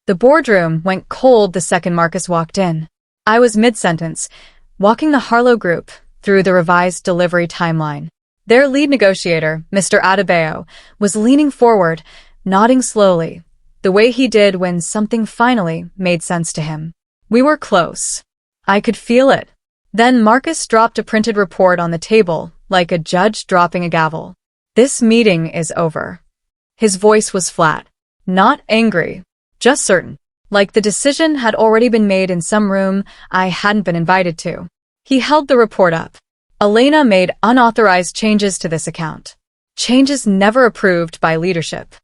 The boardroom went cold the second Marcus walked in. I was mid-sentence, walking the Harlow Group through the revised delivery timeline. Their lead negotiator, Mr. Adebayo, was leaning forward, nodding slowly, the way he did when something finally made sense to him. We were close. I could feel it. Then Marcus dropped a printed report on the table, like a judge dropping a gavel. "This meeting is over." His voice was flat, not angry, just certain, like the decision had already been made in some room I hadn't been invited to. He held the report up. "Elena made unauthorized changes to this account. Changes never approved by leadership."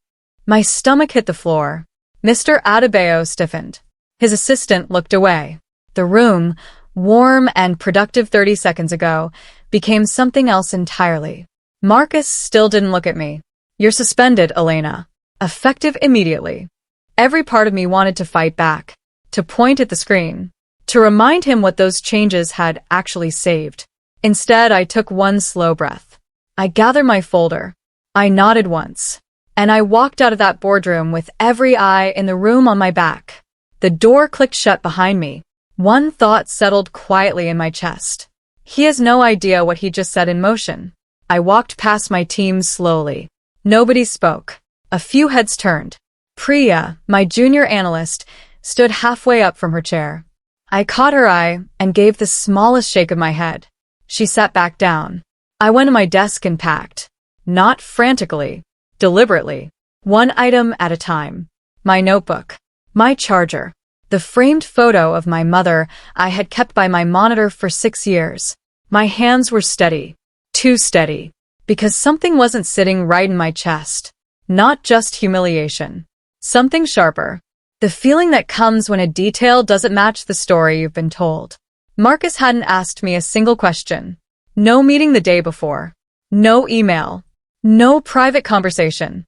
My stomach hit the floor. Mr. Adebayo stiffened. His assistant looked away. The room, warm and productive 30 seconds ago, became something else entirely. Marcus still didn't look at me. "You're suspended, Elena. Effective immediately." Every part of me wanted to fight back, to point at the screen, to remind him what those changes had actually saved. Instead, I took one slow breath. I gathered my folder. I nodded once. And I walked out of that boardroom with every eye in the room on my back. The door clicked shut behind me. One thought settled quietly in my chest. He has no idea what he just set in motion. I walked past my team slowly. Nobody spoke. A few heads turned. Priya, my junior analyst, stood halfway up from her chair. I caught her eye and gave the smallest shake of my head. She sat back down. I went to my desk and packed. Not frantically. Deliberately. One item at a time. My notebook. My charger. The framed photo of my mother I had kept by my monitor for 6 years. My hands were steady. Too steady. Because something wasn't sitting right in my chest. Not just humiliation. Something sharper. The feeling that comes when a detail doesn't match the story you've been told. Marcus hadn't asked me a single question. No meeting the day before. No email. No private conversation.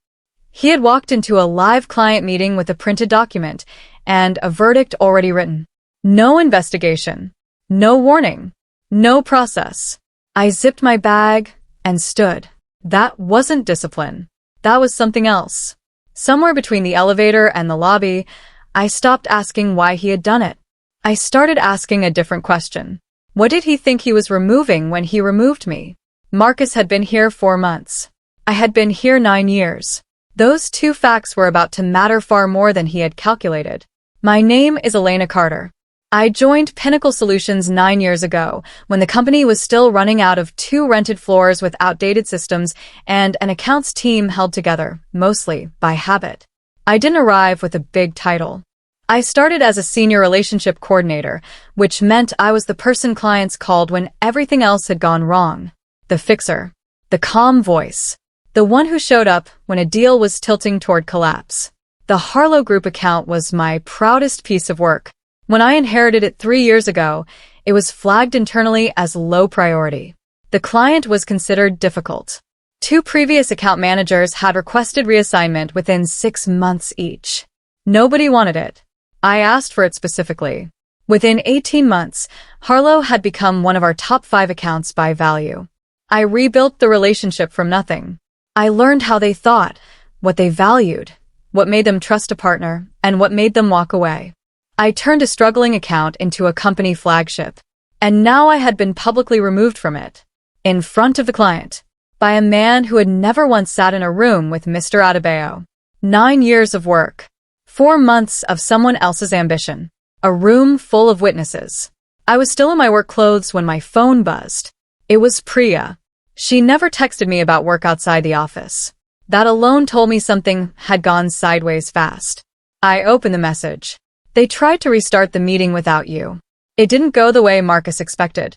He had walked into a live client meeting with a printed document and a verdict already written. No investigation. No warning. No process. I zipped my bag and stood. That wasn't discipline. That was something else. Somewhere between the elevator and the lobby, I stopped asking why he had done it. I started asking a different question. What did he think he was removing when he removed me? Marcus had been here 4 months. I had been here 9 years. Those two facts were about to matter far more than he had calculated. My name is Elena Carter. I joined Pinnacle Solutions 9 years ago, when the company was still running out of 2 rented floors with outdated systems and an accounts team held together, mostly by habit. I didn't arrive with a big title. I started as a senior relationship coordinator, which meant I was the person clients called when everything else had gone wrong. The fixer. The calm voice. The one who showed up when a deal was tilting toward collapse. The Harlow Group account was my proudest piece of work. When I inherited it 3 years ago, it was flagged internally as low priority. The client was considered difficult. 2 previous account managers had requested reassignment within 6 months each. Nobody wanted it. I asked for it specifically. Within 18 months, Harlow had become one of our top 5 accounts by value. I rebuilt the relationship from nothing. I learned how they thought, what they valued, what made them trust a partner, and what made them walk away. I turned a struggling account into a company flagship. And now I had been publicly removed from it. In front of the client. By a man who had never once sat in a room with Mr. Adebayo. 9 years of work. 4 months of someone else's ambition. A room full of witnesses. I was still in my work clothes when my phone buzzed. It was Priya. She never texted me about work outside the office. That alone told me something had gone sideways fast. I opened the message. "They tried to restart the meeting without you. It didn't go the way Marcus expected."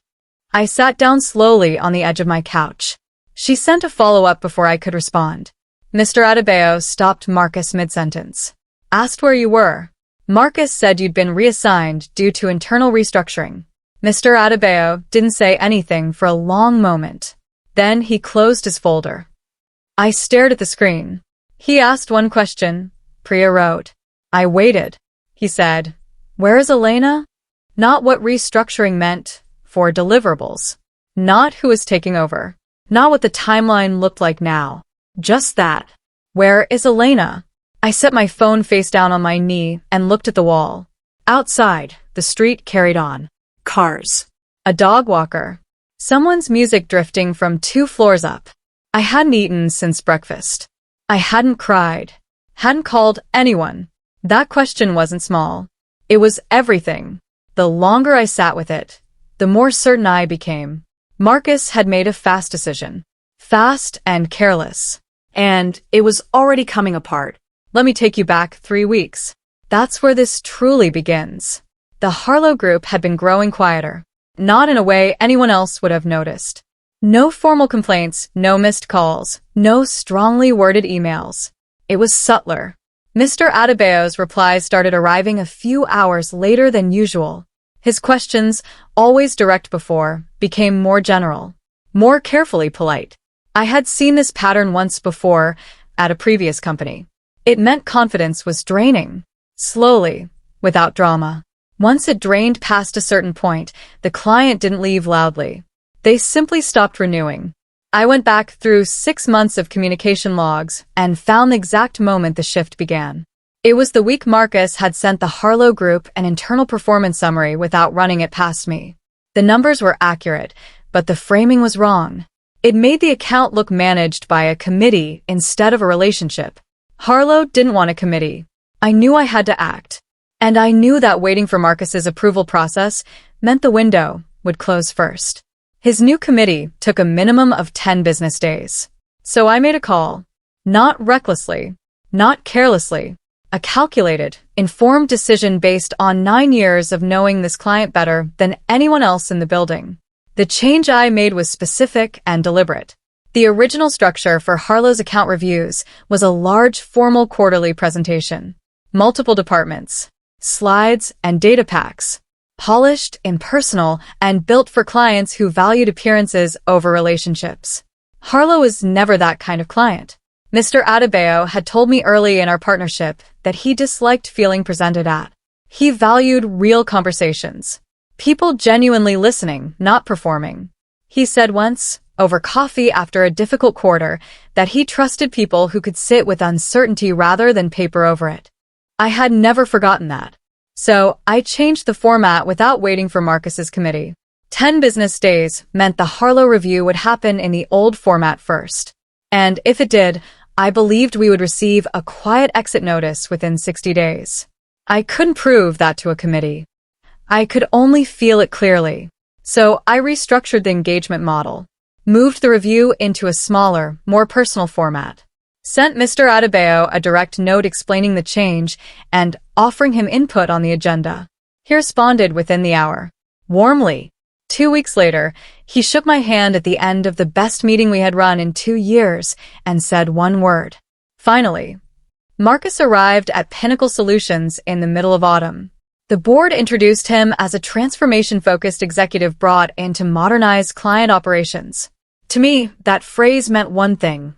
I sat down slowly on the edge of my couch. She sent a follow-up before I could respond. Mr. Adebayo stopped Marcus mid-sentence. "Asked where you were. Marcus said you'd been reassigned due to internal restructuring." Mr. Adebayo didn't say anything for a long moment. Then he closed his folder. I stared at the screen. He asked one question. Priya wrote. I waited. He said, "Where is Elena?" Not what restructuring meant for deliverables. Not who was taking over. Not what the timeline looked like now. Just that. Where is Elena? I set my phone face down on my knee and looked at the wall. Outside, the street carried on. Cars. A dog walker. Someone's music drifting from 2 floors up. I hadn't eaten since breakfast. I hadn't cried. Hadn't called anyone. That question wasn't small. It was everything. The longer I sat with it, the more certain I became. Marcus had made a fast decision. Fast and careless. And it was already coming apart. Let me take you back 3 weeks. That's where this truly begins. The Harlow Group had been growing quieter. Not in a way anyone else would have noticed. No formal complaints, no missed calls, no strongly worded emails. It was subtler. Mr. Adebayo's replies started arriving a few hours later than usual. His questions, always direct before, became more general, more carefully polite. I had seen this pattern once before, at a previous company. It meant confidence was draining. Slowly, without drama. Once it drained past a certain point, the client didn't leave loudly. They simply stopped renewing. I went back through 6 months of communication logs and found the exact moment the shift began. It was the week Marcus had sent the Harlow Group an internal performance summary without running it past me. The numbers were accurate, but the framing was wrong. It made the account look managed by a committee instead of a relationship. Harlow didn't want a committee. I knew I had to act. And I knew that waiting for Marcus's approval process meant the window would close first. His new committee took a minimum of 10 business days. So I made a call. Not recklessly, not carelessly. A calculated, informed decision based on 9 years of knowing this client better than anyone else in the building. The change I made was specific and deliberate. The original structure for Harlow's account reviews was a large formal quarterly presentation. Multiple departments. Slides and data packs, polished, impersonal, and built for clients who valued appearances over relationships. Harlow was never that kind of client. Mr. Adebayo had told me early in our partnership that he disliked feeling presented at. He valued real conversations. People genuinely listening, not performing. He said once, over coffee after a difficult quarter, that he trusted people who could sit with uncertainty rather than paper over it. I had never forgotten that. So I changed the format without waiting for Marcus's committee. 10 business days meant the Harlow review would happen in the old format first. And if it did, I believed we would receive a quiet exit notice within 60 days. I couldn't prove that to a committee. I could only feel it clearly. So I restructured the engagement model, moved the review into a smaller, more personal format. Sent Mr. Adebayo a direct note explaining the change and offering him input on the agenda. He responded within the hour. Warmly. 2 weeks later, he shook my hand at the end of the best meeting we had run in 2 years and said one word. Finally. Marcus arrived at Pinnacle Solutions in the middle of autumn. The board introduced him as a transformation-focused executive brought in to modernize client operations. To me, that phrase meant one thing.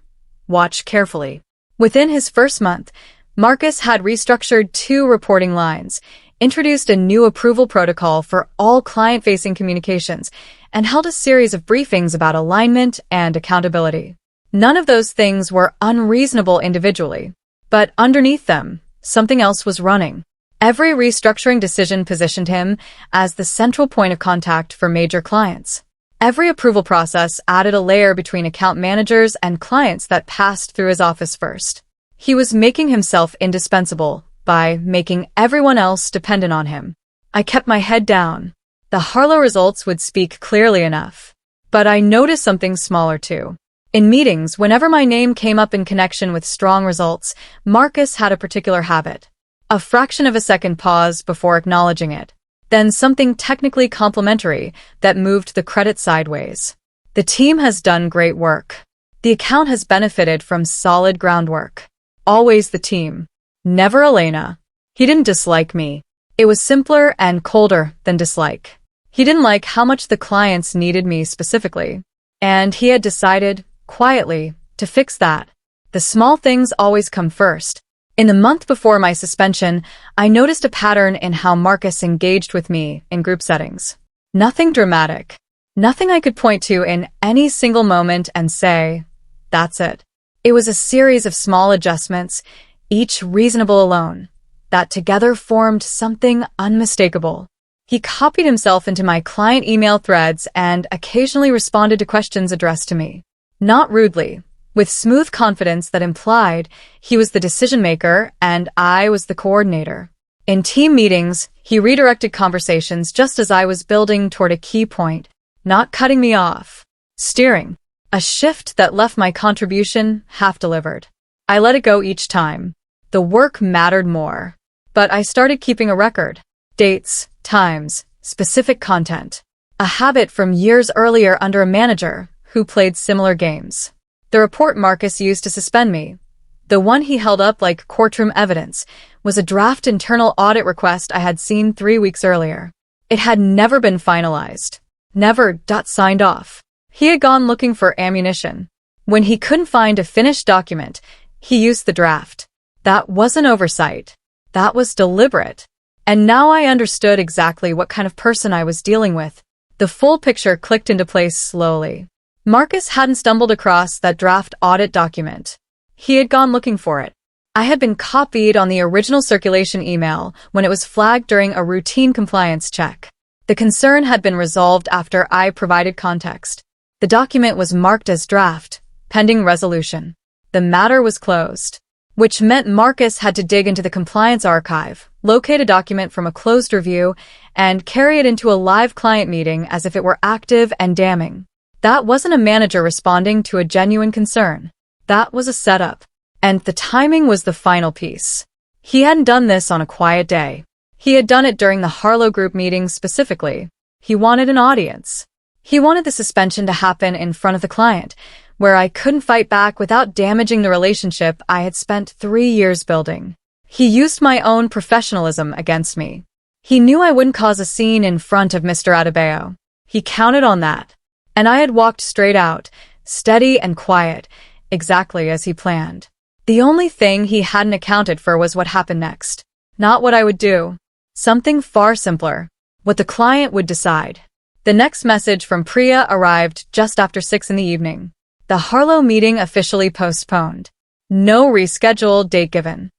Watch carefully. Within his first month, Marcus had restructured 2 reporting lines, introduced a new approval protocol for all client-facing communications, and held a series of briefings about alignment and accountability. None of those things were unreasonable individually, but underneath them, something else was running. Every restructuring decision positioned him as the central point of contact for major clients. Every approval process added a layer between account managers and clients that passed through his office first. He was making himself indispensable by making everyone else dependent on him. I kept my head down. The Harlow results would speak clearly enough. But I noticed something smaller too. In meetings, whenever my name came up in connection with strong results, Marcus had a particular habit. A fraction of a second pause before acknowledging it. Then something technically complimentary that moved the credit sideways. The team has done great work. The account has benefited from solid groundwork. Always the team. Never Elena. He didn't dislike me. It was simpler and colder than dislike. He didn't like how much the clients needed me specifically. And he had decided, quietly, to fix that. The small things always come first. In the month before my suspension, I noticed a pattern in how Marcus engaged with me in group settings. Nothing dramatic. Nothing I could point to in any single moment and say, that's it. It was a series of small adjustments, each reasonable alone, that together formed something unmistakable. He copied himself into my client email threads and occasionally responded to questions addressed to me. Not rudely, with smooth confidence that implied he was the decision-maker and I was the coordinator. In team meetings, he redirected conversations just as I was building toward a key point, not cutting me off. Steering. A shift that left my contribution half-delivered. I let it go each time. The work mattered more. But I started keeping a record. Dates, times, specific content. A habit from years earlier under a manager who played similar games. The report Marcus used to suspend me, the one he held up like courtroom evidence, was a draft internal audit request I had seen 3 weeks earlier. It had never been finalized. Never signed off. He had gone looking for ammunition. When he couldn't find a finished document, he used the draft. That wasn't oversight. That was deliberate. And now I understood exactly what kind of person I was dealing with. The full picture clicked into place slowly. Marcus hadn't stumbled across that draft audit document. He had gone looking for it. I had been copied on the original circulation email when it was flagged during a routine compliance check. The concern had been resolved after I provided context. The document was marked as draft, pending resolution. The matter was closed, which meant Marcus had to dig into the compliance archive, locate a document from a closed review, and carry it into a live client meeting as if it were active and damning. That wasn't a manager responding to a genuine concern. That was a setup. And the timing was the final piece. He hadn't done this on a quiet day. He had done it during the Harlow Group meeting specifically. He wanted an audience. He wanted the suspension to happen in front of the client, where I couldn't fight back without damaging the relationship I had spent 3 years building. He used my own professionalism against me. He knew I wouldn't cause a scene in front of Mr. Adebayo. He counted on that. And I had walked straight out, steady and quiet, exactly as he planned. The only thing he hadn't accounted for was what happened next. Not what I would do. Something far simpler. What the client would decide. The next message from Priya arrived just after 6 in the evening. The Harlow meeting officially postponed. No rescheduled date given.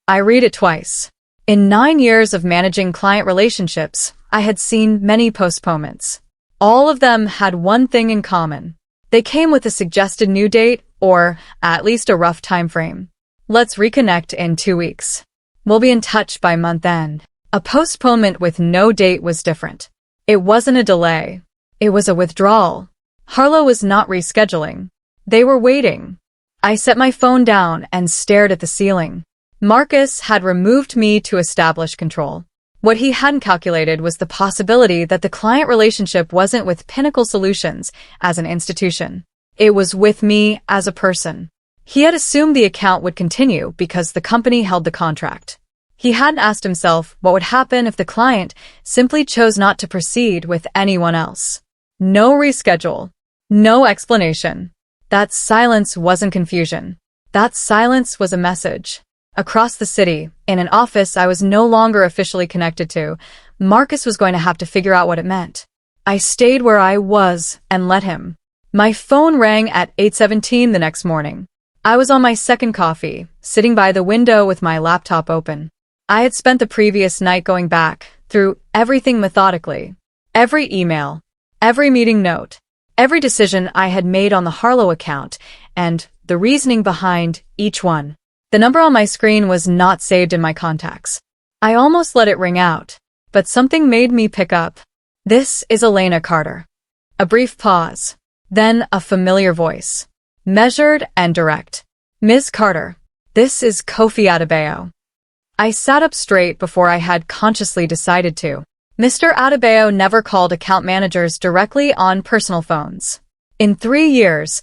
I read it twice. In 9 years of managing client relationships, I had seen many postponements. All of them had one thing in common. They came with a suggested new date, or at least a rough time frame. Let's reconnect in 2 weeks. We'll be in touch by month end. A postponement with no date was different. It wasn't a delay. It was a withdrawal. Harlow was not rescheduling. They were waiting. I set my phone down and stared at the ceiling. Marcus had removed me to establish control. What he hadn't calculated was the possibility that the client relationship wasn't with Pinnacle Solutions as an institution. It was with me as a person. He had assumed the account would continue because the company held the contract. He hadn't asked himself what would happen if the client simply chose not to proceed with anyone else. No reschedule. No explanation. That silence wasn't confusion. That silence was a message. Across the city, in an office I was no longer officially connected to, Marcus was going to have to figure out what it meant. I stayed where I was and let him. My phone rang at 8:17 the next morning. I was on my second coffee, sitting by the window with my laptop open. I had spent the previous night going back through everything methodically. Every email, every meeting note, every decision I had made on the Harlow account, and the reasoning behind each one. The number on my screen was not saved in my contacts. I almost let it ring out, but something made me pick up. This is Elena Carter. A brief pause, then a familiar voice. Measured and direct. Ms. Carter, this is Kofi Adebayo. I sat up straight before I had consciously decided to. Mr. Adebayo never called account managers directly on personal phones. In 3 years,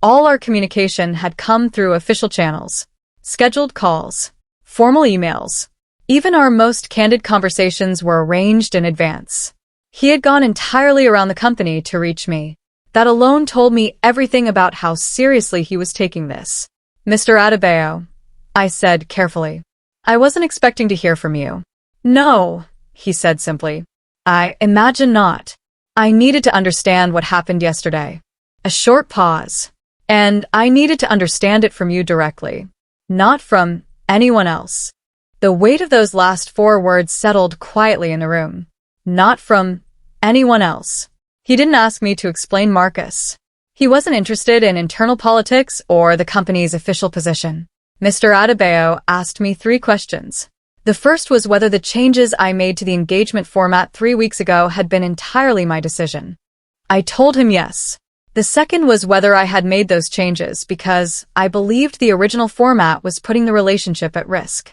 all our communication had come through official channels. Scheduled calls, formal emails. Even our most candid conversations were arranged in advance. He had gone entirely around the company to reach me. That alone told me everything about how seriously he was taking this. Mr. Adebayo, I said carefully. I wasn't expecting to hear from you. No, he said simply. I imagine not. I needed to understand what happened yesterday. A short pause. And I needed to understand it from you directly. Not from anyone else. The weight of those last 4 words settled quietly in the room. Not from anyone else. He didn't ask me to explain Marcus. He wasn't interested in internal politics or the company's official position. Mr. Adebayo asked me 3 questions. The first was whether the changes I made to the engagement format 3 weeks ago had been entirely my decision. I told him yes. The second was whether I had made those changes because I believed the original format was putting the relationship at risk.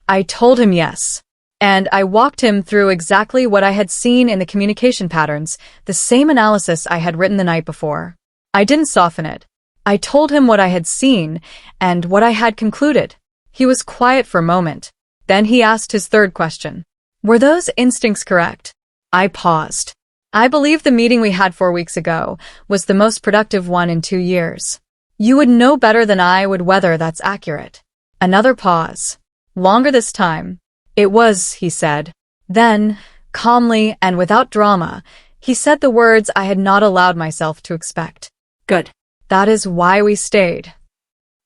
I told him yes. And I walked him through exactly what I had seen in the communication patterns, the same analysis I had written the night before. I didn't soften it. I told him what I had seen and what I had concluded. He was quiet for a moment. Then he asked his third question. Were those instincts correct? I paused. I believe the meeting we had 4 weeks ago was the most productive one in 2 years. You would know better than I would whether that's accurate. Another pause. Longer this time. It was, he said. Then, calmly and without drama, he said the words I had not allowed myself to expect. Good. That is why we stayed.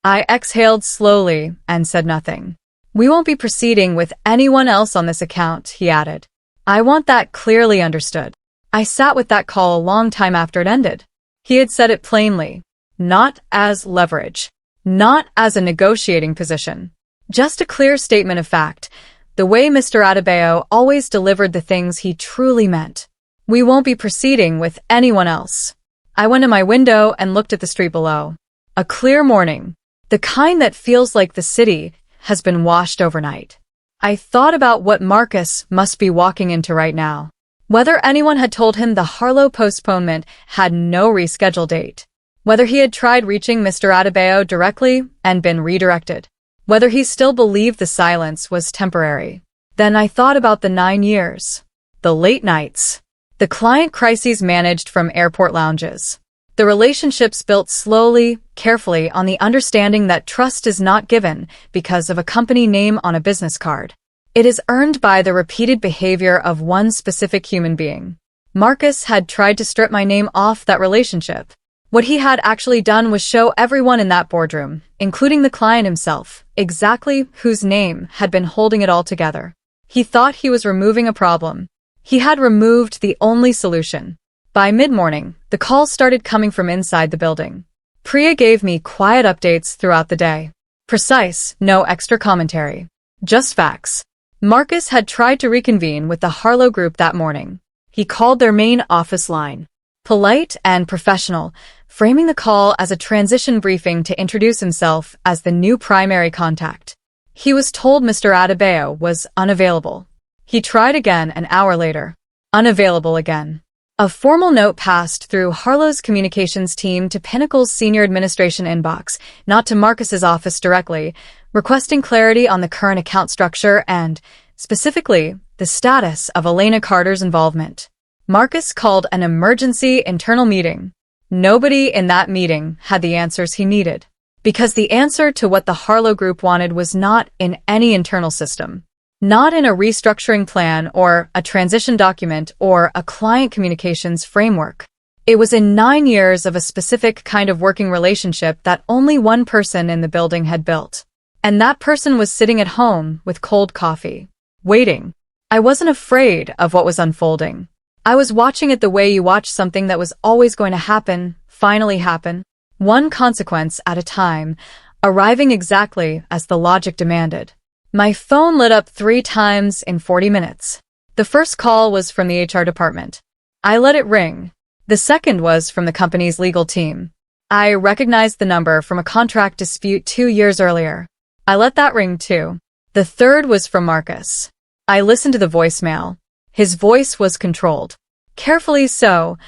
I exhaled slowly and said nothing. We won't be proceeding with anyone else on this account, he added. I want that clearly understood. I sat with that call a long time after it ended. He had said it plainly. Not as leverage. Not as a negotiating position. Just a clear statement of fact. The way Mr. Adebayo always delivered the things he truly meant. We won't be proceeding with anyone else. I went to my window and looked at the street below. A clear morning. The kind that feels like the city has been washed overnight. I thought about what Marcus must be walking into right now. Whether anyone had told him the Harlow postponement had no reschedule date. Whether he had tried reaching Mr. Adebayo directly and been redirected. Whether he still believed the silence was temporary. Then I thought about the 9 years. The late nights. The client crises managed from airport lounges. The relationships built slowly, carefully on the understanding that trust is not given because of a company name on a business card. It is earned by the repeated behavior of one specific human being. Marcus had tried to strip my name off that relationship. What he had actually done was show everyone in that boardroom, including the client himself, exactly whose name had been holding it all together. He thought he was removing a problem. He had removed the only solution. By mid-morning, the calls started coming from inside the building. Priya gave me quiet updates throughout the day. Precise, no extra commentary. Just facts. Marcus had tried to reconvene with the Harlow group that morning. He called their main office line. Polite and professional, framing the call as a transition briefing to introduce himself as the new primary contact. He was told Mr. Adebayo was unavailable. He tried again an hour later. Unavailable again. A formal note passed through Harlow's communications team to Pinnacle's senior administration inbox, not to Marcus's office directly, requesting clarity on the current account structure and, specifically, the status of Elena Carter's involvement. Marcus called an emergency internal meeting. Nobody in that meeting had the answers he needed, because the answer to what the Harlow group wanted was not in any internal system. Not in a restructuring plan or a transition document or a client communications framework. It was in 9 years of a specific kind of working relationship that only one person in the building had built. And that person was sitting at home with cold coffee, waiting. I wasn't afraid of what was unfolding. I was watching it the way you watch something that was always going to happen, finally happen, one consequence at a time, arriving exactly as the logic demanded. My phone lit up 3 times in 40 minutes. The first call was from the HR department. I let it ring. The second was from the company's legal team. I recognized the number from a contract dispute 2 years earlier. I let that ring too. The third was from Marcus. I listened to the voicemail. His voice was controlled. Carefully so,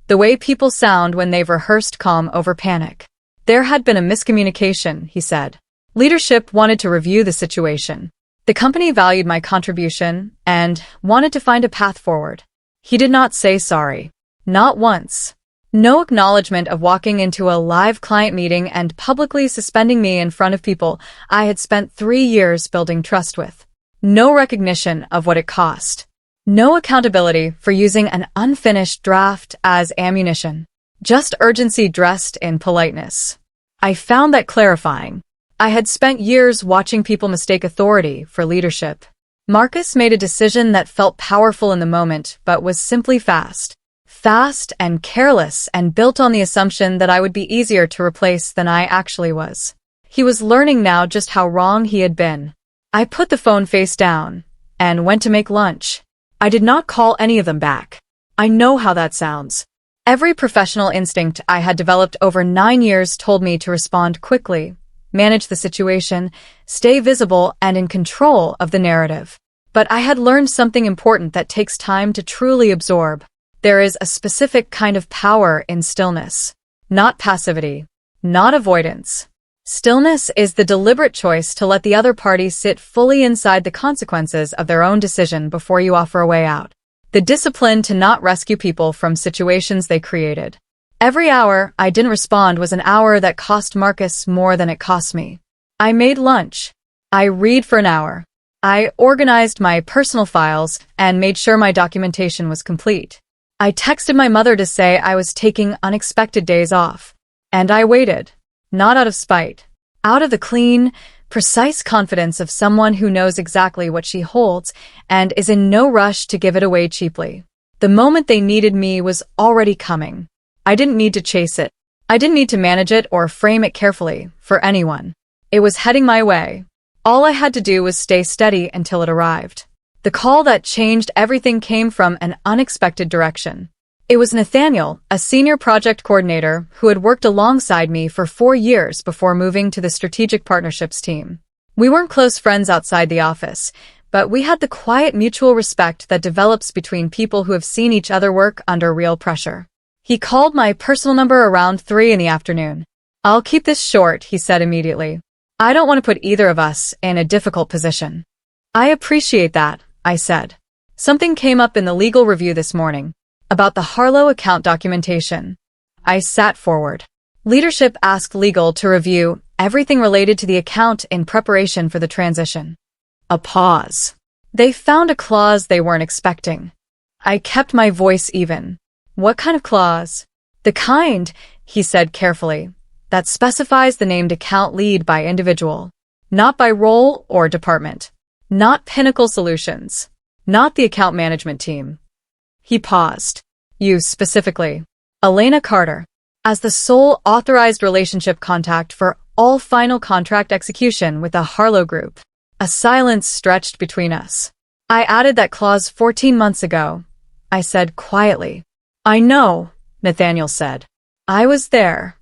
the way people sound when they've rehearsed calm over panic. There had been a miscommunication, he said. Leadership wanted to review the situation. The company valued my contribution and wanted to find a path forward. He did not say sorry. Not once. No acknowledgement of walking into a live client meeting and publicly suspending me in front of people I had spent 3 years building trust with. No recognition of what it cost. No accountability for using an unfinished draft as ammunition. Just urgency dressed in politeness. I found that clarifying. I had spent years watching people mistake authority for leadership. Marcus made a decision that felt powerful in the moment, but was simply fast. Fast and careless, and built on the assumption that I would be easier to replace than I actually was. He was learning now just how wrong he had been. I put the phone face down and went to make lunch. I did not call any of them back. I know how that sounds. Every professional instinct I had developed over 9 years told me to respond quickly, manage the situation, stay visible and in control of the narrative. But I had learned something important that takes time to truly absorb. There is a specific kind of power in stillness. Not passivity. Not avoidance. Stillness is the deliberate choice to let the other party sit fully inside the consequences of their own decision before you offer a way out. The discipline to not rescue people from situations they created. Every hour I didn't respond was an hour that cost Marcus more than it cost me. I made lunch. I read for an hour. I organized my personal files and made sure my documentation was complete. I texted my mother to say I was taking unexpected days off. And I waited. Not out of spite. Out of the clean, precise confidence of someone who knows exactly what she holds and is in no rush to give it away cheaply. The moment they needed me was already coming. I didn't need to chase it. I didn't need to manage it or frame it carefully for anyone. It was heading my way. All I had to do was stay steady until it arrived. The call that changed everything came from an unexpected direction. It was Nathaniel, a senior project coordinator who had worked alongside me for 4 years before moving to the strategic partnerships team. We weren't close friends outside the office, but we had the quiet mutual respect that develops between people who have seen each other work under real pressure. He called my personal number around 3 in the afternoon. "I'll keep this short," he said immediately. "I don't want to put either of us in a difficult position." "I appreciate that," I said. "Something came up in the legal review this morning about the Harlow account documentation." I sat forward. Leadership asked legal to review everything related to the account in preparation for the transition. A pause. They found a clause they weren't expecting. I kept my voice even. "What kind of clause?" "The kind," he said carefully, "that specifies the named account lead by individual. Not by role or department. Not Pinnacle Solutions. Not the account management team." He paused. "You specifically." Elena Carter. As the sole authorized relationship contact for all final contract execution with the Harlow Group. A silence stretched between us. "I added that clause 14 months ago," I said quietly. "I know," Nathaniel said. "I was there."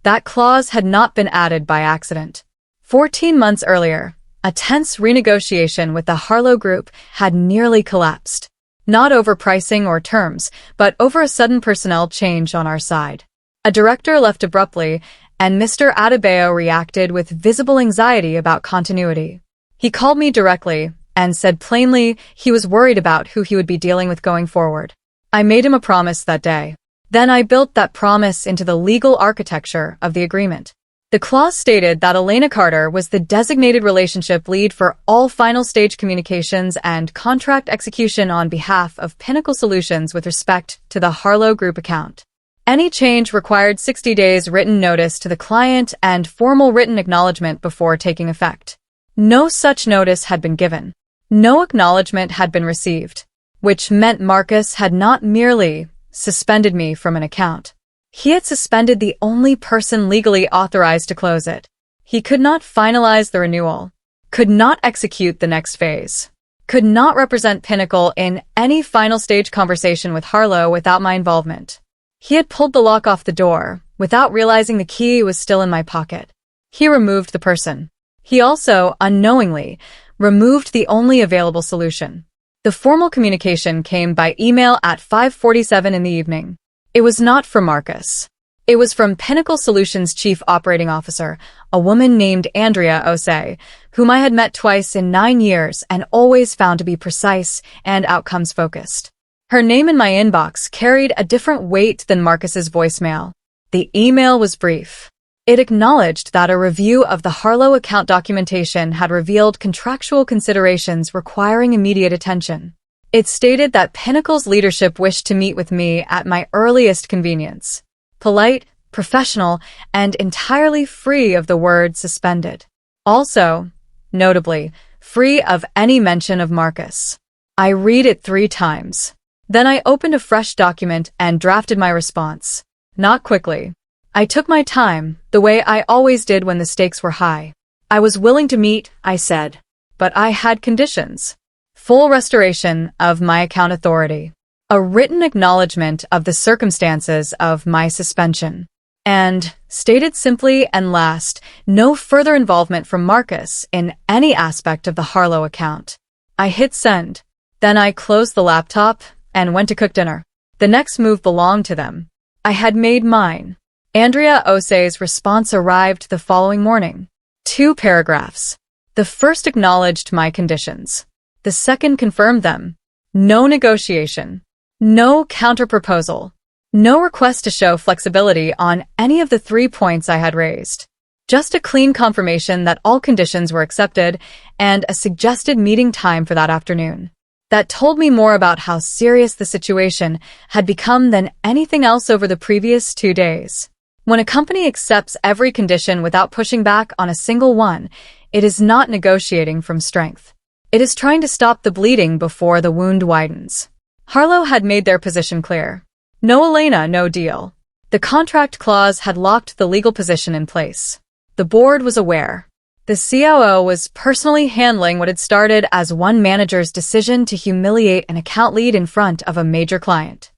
That clause had not been added by accident. 14 months earlier, a tense renegotiation with the Harlow Group had nearly collapsed. Not over pricing or terms, but over a sudden personnel change on our side. A director left abruptly, and Mr. Adebayo reacted with visible anxiety about continuity. He called me directly and said plainly he was worried about who he would be dealing with going forward. I made him a promise that day. Then I built that promise into the legal architecture of the agreement. The clause stated that Elena Carter was the designated relationship lead for all final stage communications and contract execution on behalf of Pinnacle Solutions with respect to the Harlow Group account. Any change required 60 days written notice to the client and formal written acknowledgement before taking effect. No such notice had been given. No acknowledgement had been received, which meant Marcus had not merely suspended me from an account. He had suspended the only person legally authorized to close it. He could not finalize the renewal, could not execute the next phase, could not represent Pinnacle in any final stage conversation with Harlow without my involvement. He had pulled the lock off the door, without realizing the key was still in my pocket. He removed the person. He also, unknowingly, removed the only available solution. The formal communication came by email at 5:47 in the evening. It was not from Marcus. It was from Pinnacle Solutions Chief Operating Officer, a woman named Andrea Osei, whom I had met twice in 9 years and always found to be precise and outcomes-focused. Her name in my inbox carried a different weight than Marcus's voicemail. The email was brief. It acknowledged that a review of the Harlow account documentation had revealed contractual considerations requiring immediate attention. It stated that Pinnacle's leadership wished to meet with me at my earliest convenience. Polite, professional, and entirely free of the word suspended. Also, notably, free of any mention of Marcus. I read it 3 times. Then I opened a fresh document and drafted my response. Not quickly. I took my time, the way I always did when the stakes were high. I was willing to meet, I said. But I had conditions. Full restoration of my account authority. A written acknowledgement of the circumstances of my suspension. And, stated simply and last, no further involvement from Marcus in any aspect of the Harlow account. I hit send. Then I closed the laptop and went to cook dinner. The next move belonged to them. I had made mine. Andrea Osei's response arrived the following morning. 2 paragraphs. The first acknowledged my conditions. The second confirmed them. No negotiation. No counterproposal. No request to show flexibility on any of the 3 points I had raised. Just a clean confirmation that all conditions were accepted and a suggested meeting time for that afternoon. That told me more about how serious the situation had become than anything else over the previous 2 days. When a company accepts every condition without pushing back on a single one, it is not negotiating from strength. It is trying to stop the bleeding before the wound widens. Harlow had made their position clear. No Elena, no deal. The contract clause had locked the legal position in place. The board was aware. The COO was personally handling what had started as one manager's decision to humiliate an account lead in front of a major client.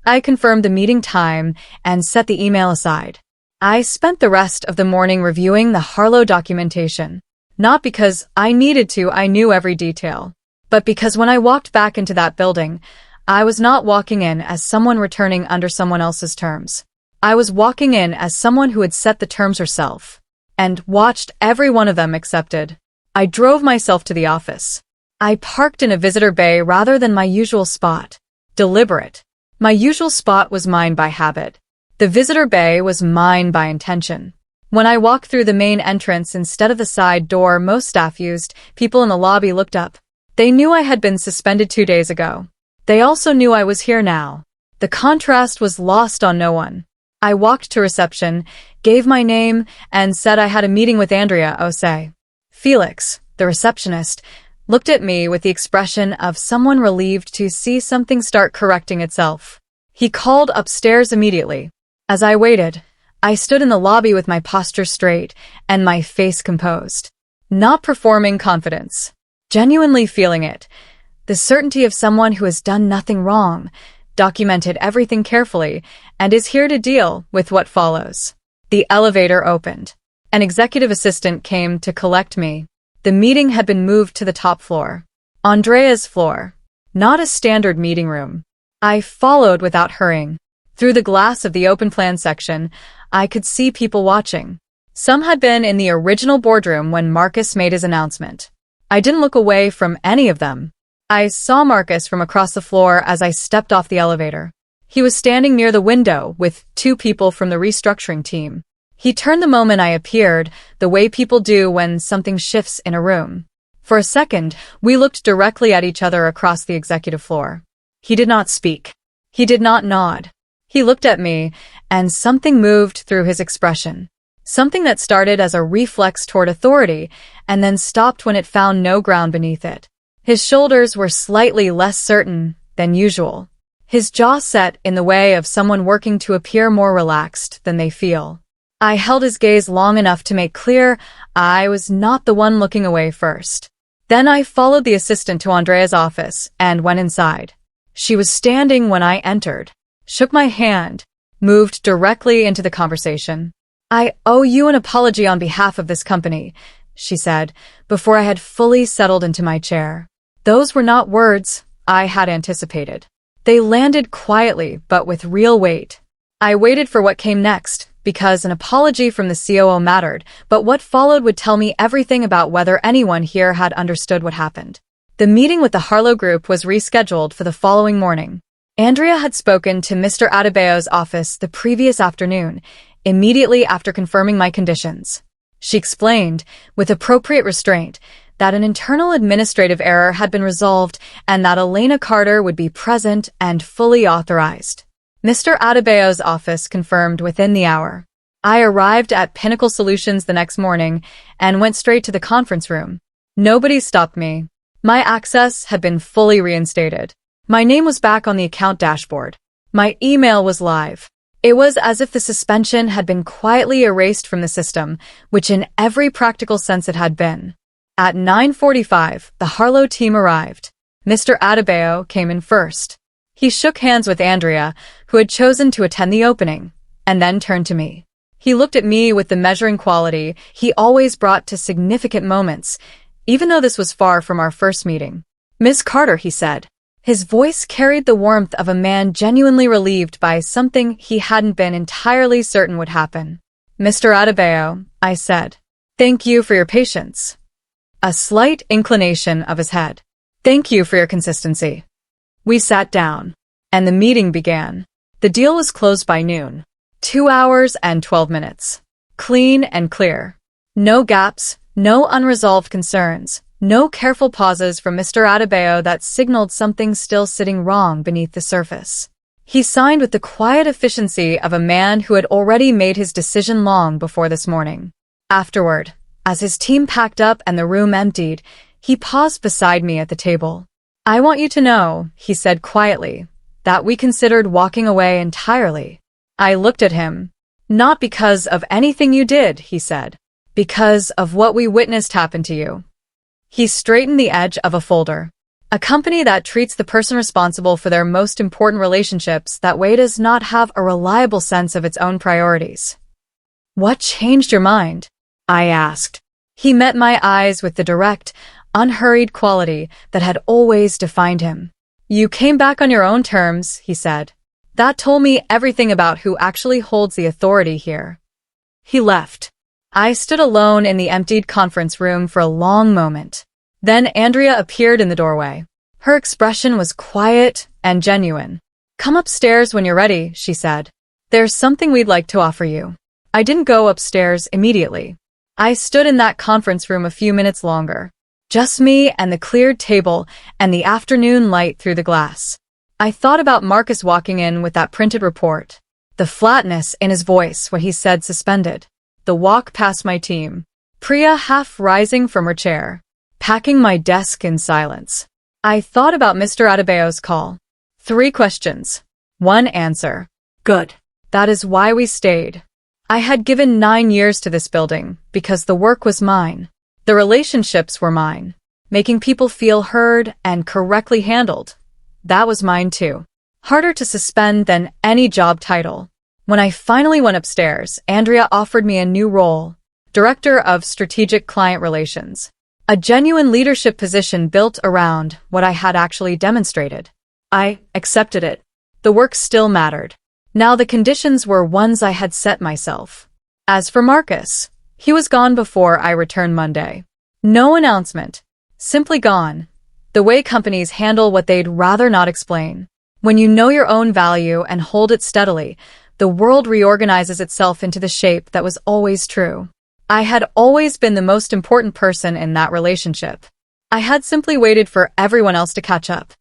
I confirmed the meeting time and set the email aside. I spent the rest of the morning reviewing the Harlow documentation. Not because I needed to, I knew every detail. But because when I walked back into that building, I was not walking in as someone returning under someone else's terms. I was walking in as someone who had set the terms herself, and watched every one of them accepted. I drove myself to the office. I parked in a visitor bay rather than my usual spot. Deliberate. My usual spot was mine by habit. The visitor bay was mine by intention. When I walked through the main entrance instead of the side door most staff used, people in the lobby looked up. They knew I had been suspended 2 days ago. They also knew I was here now. The contrast was lost on no one. I walked to reception, gave my name, and said I had a meeting with Andrea Osei. Felix, the receptionist, looked at me with the expression of someone relieved to see something start correcting itself. He called upstairs immediately. As I waited, I stood in the lobby with my posture straight and my face composed. Not performing confidence. Genuinely feeling it. The certainty of someone who has done nothing wrong, documented everything carefully, and is here to deal with what follows. The elevator opened. An executive assistant came to collect me. The meeting had been moved to the top floor. Andrea's floor. Not a standard meeting room. I followed without hurrying. Through the glass of the open plan section, I could see people watching. Some had been in the original boardroom when Marcus made his announcement. I didn't look away from any of them. I saw Marcus from across the floor as I stepped off the elevator. He was standing near the window with 2 people from the restructuring team. He turned the moment I appeared, the way people do when something shifts in a room. For a second, we looked directly at each other across the executive floor. He did not speak. He did not nod. He looked at me, and something moved through his expression. Something that started as a reflex toward authority, and then stopped when it found no ground beneath it. His shoulders were slightly less certain than usual. His jaw set in the way of someone working to appear more relaxed than they feel. I held his gaze long enough to make clear I was not the one looking away first. Then I followed the assistant to Andrea's office and went inside. She was standing when I entered, shook my hand, moved directly into the conversation. "I owe you an apology on behalf of this company," she said, before I had fully settled into my chair. Those were not words I had anticipated. They landed quietly, but with real weight. I waited for what came next, because an apology from the COO mattered, but what followed would tell me everything about whether anyone here had understood what happened. The meeting with the Harlow Group was rescheduled for the following morning. Andrea had spoken to Mr. Adebayo's office the previous afternoon, immediately after confirming my conditions. She explained, with appropriate restraint, that an internal administrative error had been resolved and that Elena Carter would be present and fully authorized. Mr. Adebayo's office confirmed within the hour. I arrived at Pinnacle Solutions the next morning and went straight to the conference room. Nobody stopped me. My access had been fully reinstated. My name was back on the account dashboard. My email was live. It was as if the suspension had been quietly erased from the system, which in every practical sense it had been. At 9:45, the Harlow team arrived. Mr. Adebayo came in first. He shook hands with Andrea, who had chosen to attend the opening, and then turned to me. He looked at me with the measuring quality he always brought to significant moments, even though this was far from our first meeting. "Miss Carter," he said. His voice carried the warmth of a man genuinely relieved by something he hadn't been entirely certain would happen. "Mr. Adebayo," I said. "Thank you for your patience." A slight inclination of his head. "Thank you for your consistency." We sat down, and the meeting began. The deal was closed by noon. 2 hours and 12 minutes. Clean and clear. No gaps, no unresolved concerns, no careful pauses from Mr. Adebayo that signaled something still sitting wrong beneath the surface. He signed with the quiet efficiency of a man who had already made his decision long before this morning. Afterward, as his team packed up and the room emptied, he paused beside me at the table. "I want you to know," he said quietly, "that we considered walking away entirely." I looked at him. "Not because of anything you did," he said. "Because of what we witnessed happen to you." He straightened the edge of a folder. "A company that treats the person responsible for their most important relationships that way does not have a reliable sense of its own priorities." "What changed your mind?" I asked. He met my eyes with the direct, unhurried quality that had always defined him. "You came back on your own terms," he said. "That told me everything about who actually holds the authority here." He left. I stood alone in the emptied conference room for a long moment. Then Andrea appeared in the doorway. Her expression was quiet and genuine. "Come upstairs when you're ready," she said. "There's something we'd like to offer you." I didn't go upstairs immediately. I stood in that conference room a few minutes longer. Just me and the cleared table and the afternoon light through the glass. I thought about Marcus walking in with that printed report. The flatness in his voice when he said suspended. The walk past my team. Priya half rising from her chair. Packing my desk in silence. I thought about Mr. Adebayo's call. 3 questions. 1 answer. Good. That is why we stayed. I had given 9 years to this building because the work was mine. The relationships were mine. Making people feel heard and correctly handled. That was mine too. Harder to suspend than any job title. When I finally went upstairs, Andrea offered me a new role. Director of Strategic Client Relations. A genuine leadership position built around what I had actually demonstrated. I accepted it. The work still mattered. Now the conditions were ones I had set myself. As for Marcus, he was gone before I returned Monday. No announcement. Simply gone. The way companies handle what they'd rather not explain. When you know your own value and hold it steadily, the world reorganizes itself into the shape that was always true. I had always been the most important person in that relationship. I had simply waited for everyone else to catch up.